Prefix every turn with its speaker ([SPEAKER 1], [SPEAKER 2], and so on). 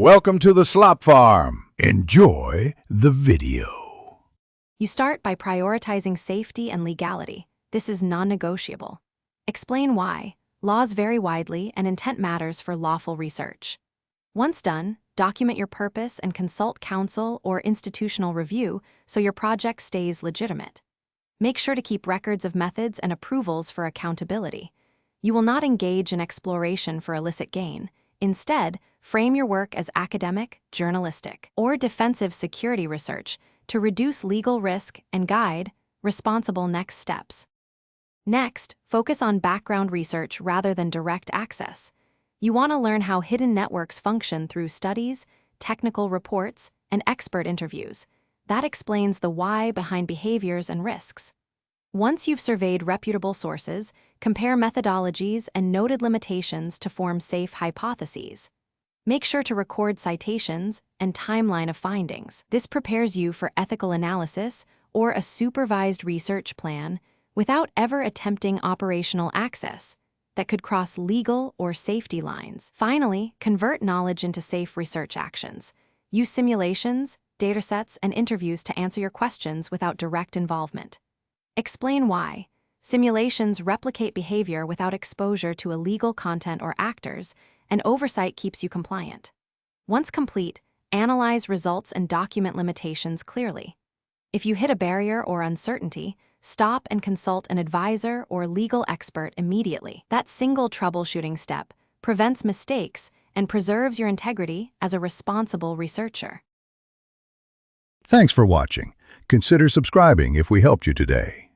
[SPEAKER 1] Welcome to the Slop Farm. Enjoy the video.
[SPEAKER 2] You start by prioritizing safety and legality. This is non-negotiable. Explain why. Laws vary widely and intent matters for lawful research. Once done, document your purpose and consult counsel or institutional review so your project stays legitimate. Make sure to keep records of methods and approvals for accountability. You will not engage in exploration for illicit gain. Instead, frame your work as academic, journalistic, or defensive security research to reduce legal risk and guide responsible next steps. Next, focus on background research rather than direct access. You want to learn how hidden networks function through studies, technical reports, and expert interviews. That explains the why behind behaviors and risks. Once you've surveyed reputable sources, compare methodologies and noted limitations to form safe hypotheses. Make sure to record citations and timeline of findings. This prepares you for ethical analysis or a supervised research plan without ever attempting operational access that could cross legal or safety lines. Finally, convert knowledge into safe research actions. Use simulations, datasets, and interviews to answer your questions without direct involvement. Explain why. Simulations replicate behavior without exposure to illegal content or actors, and oversight keeps you compliant. Once complete, analyze results and document limitations clearly. If you hit a barrier or uncertainty, stop and consult an advisor or legal expert immediately. That single troubleshooting step prevents mistakes and preserves your integrity as a responsible researcher.
[SPEAKER 1] Thanks for watching. Consider subscribing if we helped you today.